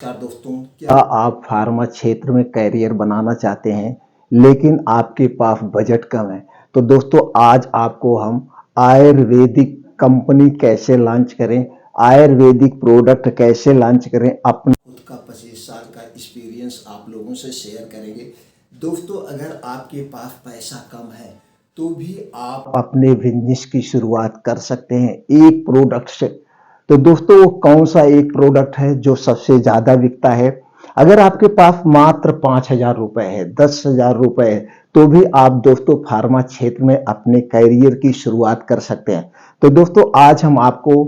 नमस्कार दोस्तों, क्या आप फार्मा क्षेत्र में करियर बनाना चाहते हैं लेकिन आपके पास बजट कम है। तो दोस्तों आज आपको हम आयुर्वेदिक कंपनी कैसे लॉन्च करें, आयुर्वेदिक प्रोडक्ट कैसे लॉन्च करें, अपना खुद का 25 साल का एक्सपीरियंस आप लोगों से शेयर करेंगे। दोस्तों अगर आपके पास पैसा कम है तो भी आप अपने बिजनेस की शुरुआत कर सकते हैं एक प्रोडक्ट से। तो दोस्तों वो कौन सा एक प्रोडक्ट है जो सबसे ज्यादा बिकता है? अगर आपके पास मात्र 5,000 रुपए है, 10,000 रुपए है, तो भी आप दोस्तों फार्मा क्षेत्र में अपने करियर की शुरुआत कर सकते हैं। तो दोस्तों आज हम आपको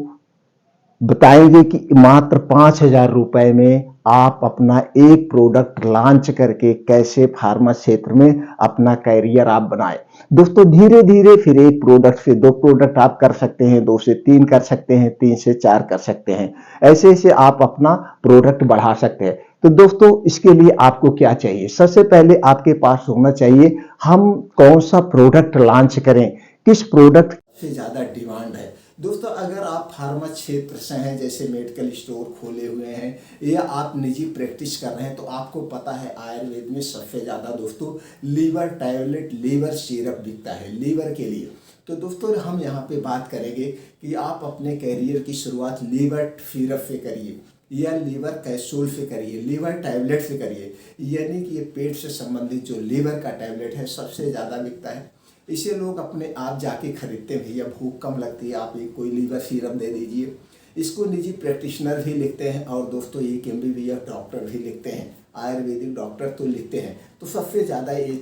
बताएंगे कि मात्र 5,000 रुपए में आप अपना एक प्रोडक्ट लॉन्च करके कैसे फार्मा क्षेत्र में अपना करियर आप बनाए। दोस्तों धीरे धीरे फिर एक प्रोडक्ट से दो प्रोडक्ट आप कर सकते हैं, दो से तीन कर सकते हैं, तीन से चार कर सकते हैं। ऐसे ऐसे आप अपना प्रोडक्ट बढ़ा सकते हैं। तो दोस्तों इसके लिए आपको क्या चाहिए? सबसे पहले आपके पास होना चाहिए हम कौन सा प्रोडक्ट लॉन्च करें, किस प्रोडक्ट से ज्यादा डिमांड है। दोस्तों अगर आप फार्मा क्षेत्र से हैं, जैसे मेडिकल स्टोर खोले हुए हैं या आप निजी प्रैक्टिस कर रहे हैं, तो आपको पता है आयुर्वेद में सबसे ज़्यादा दोस्तों लीवर टैबलेट, लीवर सिरप बिकता है लीवर के लिए। तो दोस्तों हम यहाँ पे बात करेंगे कि आप अपने कैरियर की शुरुआत लीवर सिरप से करिए या लीवर कैप्सूल से करिए, लीवर टैबलेट से करिए। यानी कि ये पेट से संबंधित जो लीवर का टैबलेट है सबसे ज़्यादा बिकता है। इसे लोग अपने आप जाके खरीदते हैं, भैया भूख कम लगती है आप एक कोई लीवर सीरम दे दीजिए। इसको निजी प्रैक्टिशनर भी लिखते हैं और दोस्तों ये MBBS डॉक्टर भी लिखते हैं, आयुर्वेदिक डॉक्टर तो लिखते हैं। तो सबसे ज़्यादा ये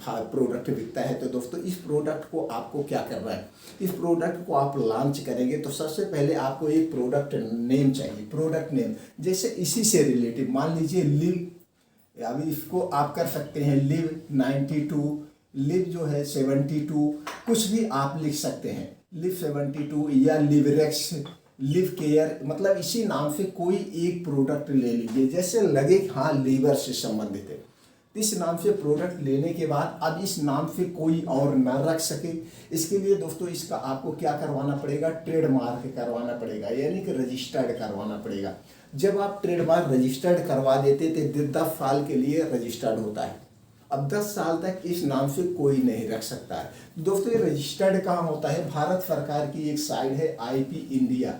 प्रोडक्ट बिकता है। तो दोस्तों इस प्रोडक्ट को आपको क्या करना है, इस प्रोडक्ट को आप लॉन्च करेंगे तो सबसे पहले आपको एक प्रोडक्ट नेम चाहिए। प्रोडक्ट नेम जैसे इसी से रिलेटेड मान लीजिए लिव, अभी इसको आप कर सकते हैं लिव 92, लिव जो है 72, कुछ भी आप लिख सकते हैं, लिव 72 या लिवरेक्स, लिव केयर, मतलब इसी नाम से कोई एक प्रोडक्ट ले लीजिए जैसे लगे कि हाँ लीवर से संबंधित है। इस नाम से प्रोडक्ट लेने के बाद अब इस नाम से कोई और न रख सके, इसके लिए दोस्तों इसका आपको क्या करवाना पड़ेगा, ट्रेडमार्क करवाना पड़ेगा, यानी कि रजिस्टर्ड करवाना पड़ेगा। जब आप ट्रेडमार्क रजिस्टर्ड करवा देते थे 10 साल के लिए रजिस्टर्ड होता है। अब 10 साल तक इस नाम से कोई नहीं रख सकता है। दोस्तों ये रजिस्टर्ड कहाँ होता है? भारत सरकार की एक साइट है IP इंडिया।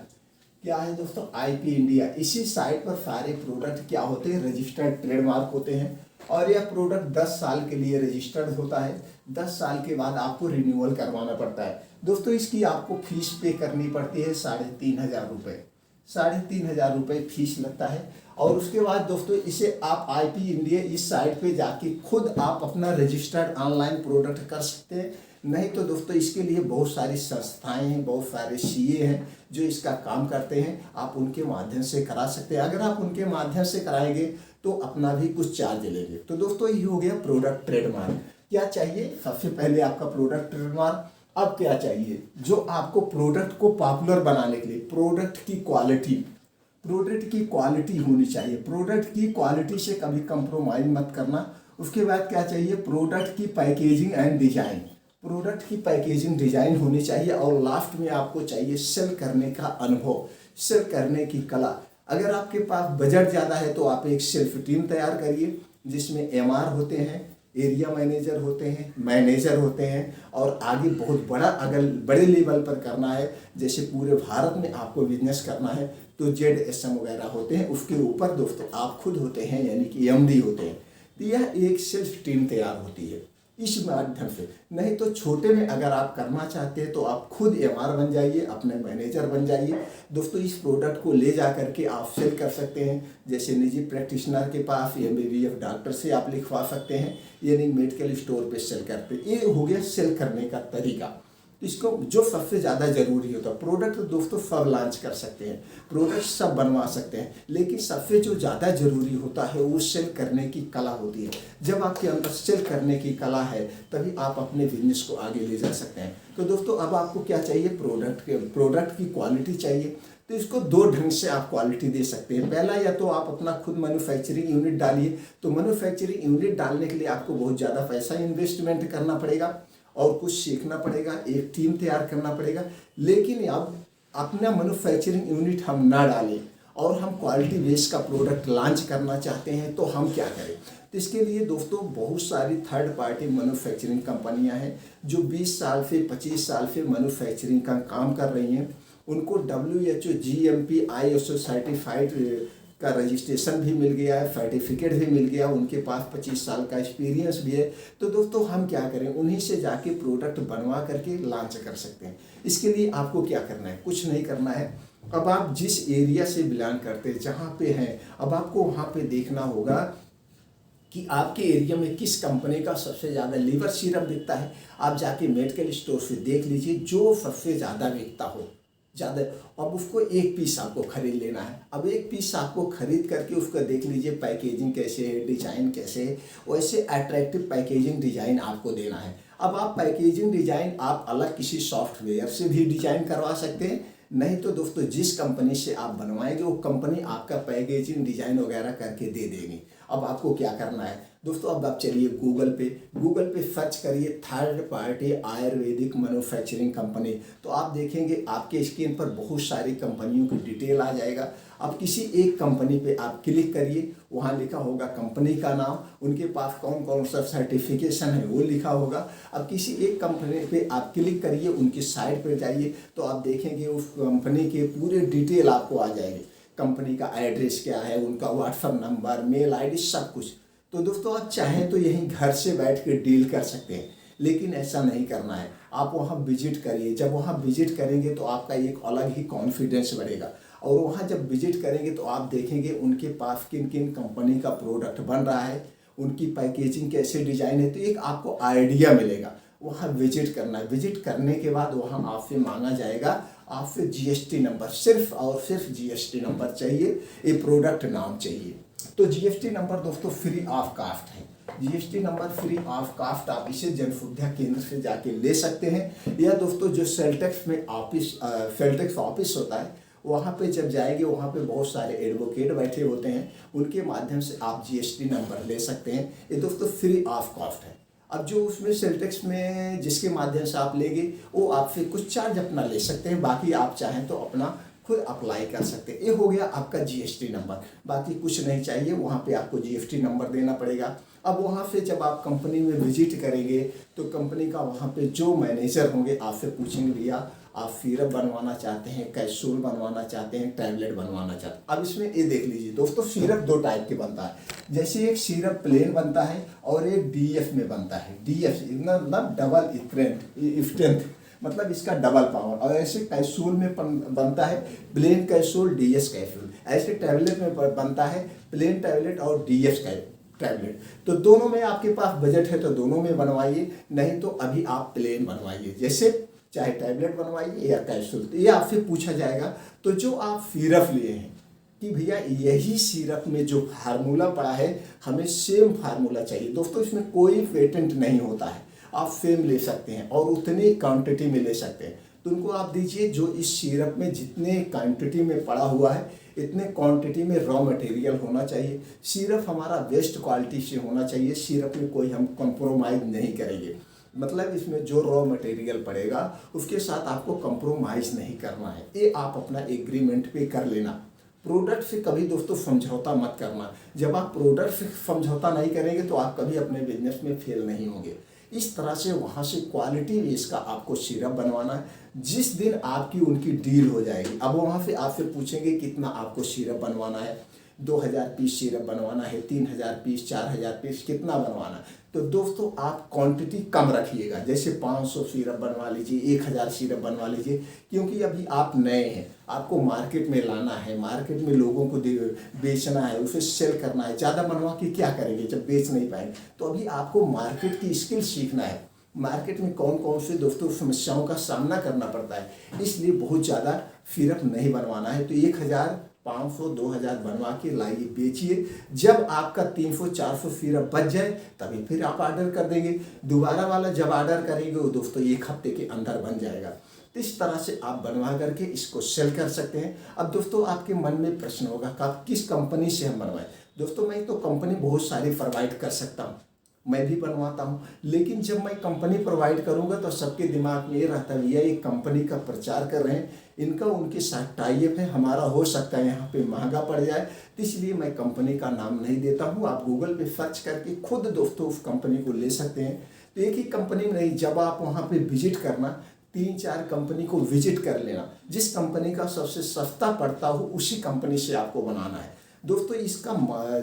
क्या है दोस्तों? IP India. इसी साइट पर सारे प्रोडक्ट क्या होते हैं, रजिस्टर्ड ट्रेडमार्क होते हैं। और यह प्रोडक्ट 10 साल के लिए रजिस्टर्ड होता है। 10 साल के बाद आपको रिन्यूअल करवाना पड़ता है। दोस्तों इसकी आपको फीस पे करनी पड़ती है 3,500 रुपये, 3,500 रुपये फीस लगता है। और उसके बाद दोस्तों इसे आप IP इंडिया इस साइट पे जाके खुद आप अपना रजिस्टर्ड ऑनलाइन प्रोडक्ट कर सकते हैं। नहीं तो दोस्तों इसके लिए बहुत सारी संस्थाएं हैं, बहुत सारे CA हैं जो इसका काम करते हैं, आप उनके माध्यम से करा सकते हैं। अगर आप उनके माध्यम से कराएंगे तो अपना भी कुछ चार्ज लेंगे। तो दोस्तों ये हो गया प्रोडक्ट ट्रेडमार्क। क्या चाहिए? सबसे पहले आपका प्रोडक्ट ट्रेडमार्क। अब क्या चाहिए? जो आपको प्रोडक्ट को पॉपुलर बनाने के लिए प्रोडक्ट की क्वालिटी, प्रोडक्ट की क्वालिटी होनी चाहिए। प्रोडक्ट की क्वालिटी से कभी कंप्रोमाइज मत करना। उसके बाद क्या चाहिए? प्रोडक्ट की पैकेजिंग एंड डिजाइन, प्रोडक्ट की पैकेजिंग डिजाइन होनी चाहिए। और लास्ट में आपको चाहिए सेल करने का अनुभव, सेल करने की कला। अगर आपके पास बजट ज़्यादा है तो आप एक सेल्फ टीम तैयार करिए जिसमें MR होते हैं, एरिया मैनेजर होते हैं, मैनेजर होते हैं। और आगे बहुत बड़ा अगर बड़े लेवल पर करना है, जैसे पूरे भारत में आपको बिजनेस करना है, तो ZSM वगैरह होते हैं। उसके ऊपर दोस्तों आप खुद होते हैं, यानी कि MD होते हैं। तो यह एक सेल्फ टीम तैयार होती है इस माध्यम से। नहीं तो छोटे में अगर आप करना चाहते हैं तो आप खुद MR बन जाइए, अपने मैनेजर बन जाइए। दोस्तों इस प्रोडक्ट को ले जा करके आप सेल कर सकते हैं, जैसे निजी प्रैक्टिशनर के पास, MBBS डॉक्टर से आप लिखवा सकते हैं, यानी मेडिकल स्टोर पे सेल करते हैं। ये हो गया सेल करने का तरीका। इसको जो सबसे ज़्यादा ज़रूरी होता है, प्रोडक्ट दोस्तों सब लॉन्च कर सकते हैं, प्रोडक्ट सब बनवा सकते हैं, लेकिन सबसे जो ज़्यादा ज़रूरी होता है वो सेल करने की कला होती है। जब आपके अंदर सेल करने की कला है तभी आप अपने बिजनेस को आगे ले जा सकते हैं। तो दोस्तों अब आपको क्या चाहिए? प्रोडक्ट की क्वालिटी चाहिए। तो इसको दो ढंग से आप क्वालिटी दे सकते हैं। पहला, या तो आप अपना खुद मैन्युफैक्चरिंग यूनिट डालिए। तो मैन्युफैक्चरिंग यूनिट डालने के लिए आपको बहुत ज़्यादा पैसा इन्वेस्टमेंट करना पड़ेगा और कुछ सीखना पड़ेगा, एक टीम तैयार करना पड़ेगा। लेकिन अब अपना मैन्युफैक्चरिंग यूनिट हम ना डालें और हम क्वालिटी बेस का प्रोडक्ट लॉन्च करना चाहते हैं, तो हम क्या करें। तो इसके लिए दोस्तों बहुत सारी थर्ड पार्टी मैन्युफैक्चरिंग कंपनियां हैं जो 20 साल से 25 साल से मैन्युफैक्चरिंग का काम कर रही हैं। उनको WHO GMP ISO सर्टिफाइड का रजिस्ट्रेशन भी मिल गया है, सर्टिफिकेट भी मिल गया, उनके पास 25 साल का एक्सपीरियंस भी है। तो दोस्तों हम क्या करें, उन्हीं से जाके प्रोडक्ट बनवा करके लॉन्च कर सकते हैं। इसके लिए आपको क्या करना है, कुछ नहीं करना है। अब आप जिस एरिया से बिलोंग करते हैं, जहाँ पे हैं, अब आपको वहाँ पे देखना होगा कि आपके एरिया में किस कंपनी का सबसे ज़्यादा लीवर सिरप बिकता है। आप जाके मेडिकल स्टोर से देख लीजिए जो सबसे ज़्यादा बिकता हो, ज़्यादा, अब उसको एक पीस आपको खरीद लेना है। अब एक पीस आपको खरीद करके उसका देख लीजिए पैकेजिंग कैसे है, डिजाइन कैसे है, वैसे अट्रैक्टिव पैकेजिंग डिजाइन आपको देना है। अब आप पैकेजिंग डिजाइन आप अलग किसी सॉफ्टवेयर से भी डिजाइन करवा सकते हैं, नहीं तो दोस्तों जिस कंपनी से आप बनवाएंगे वो कंपनी आपका पैकेजिंग डिजाइन वगैरह करके दे देगी। अब आपको क्या करना है दोस्तों, अब आप चलिए गूगल पे सर्च करिए third party Ayurvedic manufacturing company. तो आप देखेंगे आपके स्क्रीन पर बहुत सारी कंपनियों की डिटेल आ जाएगा। अब किसी एक कंपनी पे आप क्लिक करिए, वहाँ लिखा होगा कंपनी का नाम, उनके पास कौन कौन सा सर्टिफिकेशन है वो लिखा होगा। अब किसी एक कंपनी पे आप क्लिक करिए, उनकी साइट पर जाइए, तो आप देखेंगे उस कंपनी के पूरे डिटेल आपको आ जाएंगे। कंपनी का एड्रेस क्या है, उनका व्हाट्सअप नंबर, मेल ID, सब कुछ। तो दोस्तों आप चाहें तो यहीं घर से बैठ के डील कर सकते हैं, लेकिन ऐसा नहीं करना है। आप वहाँ विजिट करिए, जब वहाँ विजिट करेंगे तो आपका एक अलग ही कॉन्फिडेंस बढ़ेगा। और वहाँ जब विजिट करेंगे तो आप देखेंगे उनके पास किन किन कंपनी का प्रोडक्ट बन रहा है, उनकी पैकेजिंग कैसे डिजाइन है, तो एक आपको आइडिया मिलेगा। वहाँ विजिट करना है, विजिट करने के बाद वहाँ आपसे मांगा जाएगा आपसे GST नंबर, सिर्फ और सिर्फ GST नंबर चाहिए, ये प्रोडक्ट नाम चाहिए। तो GST नंबर दोस्तों फ्री ऑफ कास्ट है। GST number free of cost आप इसे जनसुविधा केंद्र से जाके ले सकते हैं, या दोस्तों जो सेल टैक्स में सेल टैक्स ऑफिस होता है वहाँ पे जब जाएंगे, वहाँ पे बहुत सारे एडवोकेट बैठे होते हैं, उनके माध्यम से आप GST नंबर ले सकते हैं। ये दोस्तों फ्री ऑफ कॉस्ट है। अब जो उसमें सेल टैक्स में जिसके माध्यम से आप लेंगे वो आपसे कुछ चार्ज अपना ले सकते हैं, बाकी आप चाहें तो अपना खुद अप्लाई कर सकते हैं। ये हो गया आपका GST नंबर, बाकी कुछ नहीं चाहिए, वहाँ पे आपको GST नंबर देना पड़ेगा। अब वहाँ से जब आप कंपनी में विजिट करेंगे तो कंपनी का वहाँ पे जो मैनेजर होंगे आपसे पूछेंगे भैया आप सिरप बनवाना चाहते हैं, कैप्सूल बनवाना चाहते हैं, टैबलेट बनवाना चाहते हैं। अब इसमें ये देख लीजिए दोस्तों, सिरप दो टाइप के बनता है। जैसे एक सिरप प्लेन बनता है और एक DF में बनता है। DF मतलब डबल स्ट्रेंथ, मतलब इसका डबल पावर। और ऐसे कैप्सूल में बनता है प्लेन कैप्सूल, DS कैप्सूल। ऐसे टैबलेट में बनता है प्लेन टैबलेट और DS टैबलेट। तो दोनों में आपके पास बजट है तो दोनों में बनवाइए, नहीं तो अभी आप प्लेन बनवाइए, जैसे चाहे टैबलेट बनवाइए या कैप्सूल। तो ये आपसे पूछा जाएगा। तो जो आप सिरप लिए हैं कि भैया यही सिरप में जो फार्मूला पड़ा है हमें सेम फार्मूला चाहिए। दोस्तों इसमें कोई पेटेंट नहीं होता है, आप सेम ले सकते हैं और उतनी क्वांटिटी में ले सकते हैं। तो उनको आप दीजिए जो इस सिरप में जितने क्वांटिटी में पड़ा हुआ है इतने क्वांटिटी में रॉ मटेरियल होना चाहिए। सिरप हमारा बेस्ट क्वालिटी से होना चाहिए, सिरप में कोई हम कॉम्प्रोमाइज़ नहीं करेंगे। मतलब इसमें जो रॉ मटेरियल पड़ेगा उसके साथ आपको कंप्रोमाइज़ नहीं करना है, ये आप अपना एग्रीमेंट पे कर लेना। प्रोडक्ट से कभी दोस्तों समझौता मत करना। जब आप प्रोडक्ट से समझौता नहीं करेंगे तो आप कभी अपने बिजनेस में फेल नहीं होंगे। इस तरह से वहाँ से क्वालिटी बेस का आपको सिरप बनवाना है। जिस दिन आपकी उनकी डील हो जाएगी, अब वहाँ से आपसे पूछेंगे कितना आपको सिरप बनवाना है, 2000 पीस सिरप बनवाना है, 3000 पीस, 4000 पीस, कितना बनवाना है। तो दोस्तों आप क्वांटिटी कम रखिएगा, जैसे 500 सिरप बनवा लीजिए, 1000 सिरप बनवा लीजिए, क्योंकि अभी आप नए हैं, आपको मार्केट में लाना है, मार्केट में लोगों को बेचना है, उसे सेल करना है। ज़्यादा बनवा के क्या करेंगे जब बेच नहीं पाएंगे। तो अभी आपको मार्केट की स्किल सीखना है, मार्केट में कौन कौन से दोस्तों समस्याओं का सामना करना पड़ता है, इसलिए बहुत ज़्यादा सिरप नहीं बनवाना है। तो 1000, 500, 2000 बनवा के लाइए, बेचिए। जब आपका 300-400 सिरप बच जाए तभी फिर आप ऑर्डर कर देंगे। दोबारा वाला जब ऑर्डर करेंगे वो दोस्तों 1 हफ्ते के अंदर बन जाएगा। तो इस तरह से आप बनवा करके इसको सेल कर सकते हैं। अब दोस्तों आपके मन में प्रश्न होगा कि आप किस कंपनी से हम बनवाएं। दोस्तों मैं तो कंपनी बहुत सारी प्रोवाइड कर सकता हूँ, मैं भी बनवाता हूँ, लेकिन जब मैं कंपनी प्रोवाइड करूँगा तो सबके दिमाग में ये रहता है भैया ये कंपनी का प्रचार कर रहे हैं, इनका उनके साथ टाई अप है, हमारा हो सकता है यहाँ पे महंगा पड़ जाए, तो इसलिए मैं कंपनी का नाम नहीं देता हूँ। आप गूगल पे सर्च करके खुद दोस्तों उस कंपनी को ले सकते हैं। तो एक ही कंपनी में नहीं, जब आप वहाँ पे विजिट करना 3-4 कंपनी को विजिट कर लेना, जिस कंपनी का सबसे सस्ता पड़ता हो उसी कंपनी से आपको बनाना है। दोस्तों इसका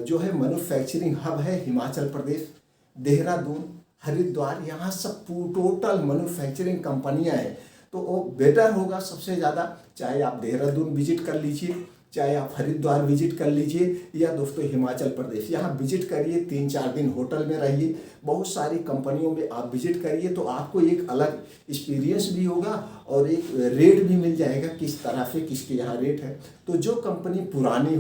जो है मैन्युफैक्चरिंग हब है हिमाचल प्रदेश, देहरादून, हरिद्वार, यहाँ सब टोटल मैन्युफैक्चरिंग कंपनियां हैं। तो वो बेटर होगा सबसे ज़्यादा, चाहे आप देहरादून विजिट कर लीजिए, चाहे आप हरिद्वार विजिट कर लीजिए, या दोस्तों हिमाचल प्रदेश यहाँ विजिट करिए, 3-4 दिन होटल में रहिए, बहुत सारी कंपनियों में आप विजिट करिए, तो आपको एक अलग एक्सपीरियंस भी होगा और एक रेट भी मिल जाएगा किस तरह से किसके यहाँ रेट है। तो जो कंपनी पुरानी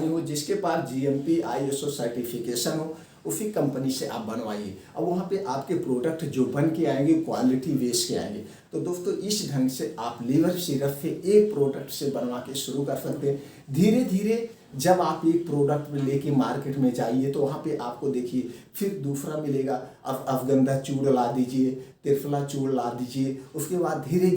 हो, जिसके पास GMP ISO सर्टिफिकेशन हो, उसी कंपनी से आप बनवाइए। अब वहाँ पे आपके प्रोडक्ट जो बन के आएंगे क्वालिटी बेस के आएंगे। तो दोस्तों इस ढंग से आप लीवर सिरप से एक प्रोडक्ट से बनवा के शुरू कर सकते हैं। धीरे धीरे जब आप एक प्रोडक्ट में लेके मार्केट में जाइए तो वहाँ पे आपको देखिए फिर दूसरा मिलेगा, अब अफगंधा चूड़ ला दीजिए, त्रिफला चूड़ ला दीजिए, उसके बाद धीरे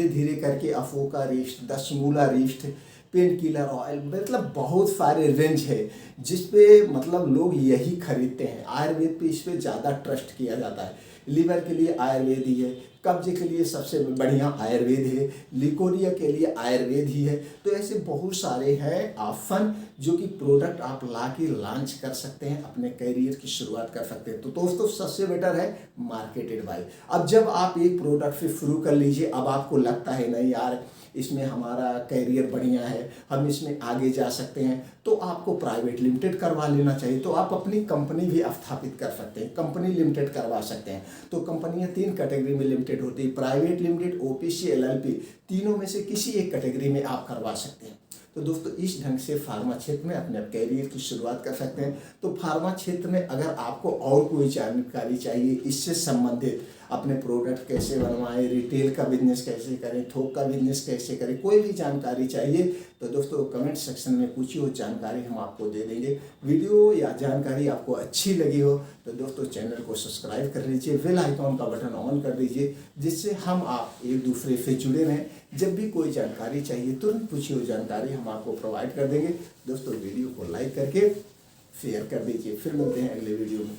धीरे करके अफोका रिस्ट, Dashmularishta, painkiller oil, मतलब बहुत सारे रेंज है जिस पे मतलब लोग यही खरीदते हैं। आयुर्वेद पे इस पे ज़्यादा ट्रस्ट किया जाता है। लीवर के लिए आयुर्वेद ही है, कब्ज के लिए सबसे बढ़िया आयुर्वेद है, लिकोरिया के लिए आयुर्वेद ही है। तो ऐसे बहुत सारे हैं ऑप्शन जो कि प्रोडक्ट आप ला के लॉन्च कर सकते हैं, अपने करियर की शुरुआत कर सकते हैं। तो दोस्तों सबसे बेटर है मार्केटेड बाय। अब जब आप एक प्रोडक्ट से शुरू कर लीजिए, अब आपको लगता है नहीं यार इसमें हमारा करियर बढ़िया है, हम इसमें आगे जा सकते हैं, तो आपको प्राइवेट लिमिटेड करवा लेना चाहिए। तो आप अपनी कंपनी भी स्थापित कर सकते हैं, कंपनी लिमिटेड करवा सकते हैं। तो कंपनियां 3 कैटेगरी में लिमिटेड होती है, प्राइवेट लिमिटेड, OPC, LLP, तीनों में से किसी एक कैटेगरी में आप करवा सकते हैं। तो दोस्तों इस ढंग से फार्मा क्षेत्र में अपने कैरियर की शुरुआत कर सकते हैं। तो फार्मा क्षेत्र में अगर आपको और कोई जानकारी चाहिए इससे संबंधित, अपने प्रोडक्ट कैसे बनवाएं, रिटेल का बिजनेस कैसे करें, थोक का बिजनेस कैसे करें, कोई भी जानकारी चाहिए तो दोस्तों कमेंट सेक्शन में पूछिए, वो जानकारी हम आपको दे देंगे। वीडियो या जानकारी आपको अच्छी लगी हो तो दोस्तों चैनल को सब्सक्राइब कर लीजिए, बेल आइकॉन का बटन ऑन कर दीजिए, जिससे हम आप एक दूसरे से जुड़े रहें। जब भी कोई जानकारी चाहिए तुरंत पूछिए, वो जानकारी हम आपको प्रोवाइड कर देंगे। दोस्तों वीडियो को लाइक करके शेयर कर दीजिए। फिर मिलते हैं अगले वीडियो में।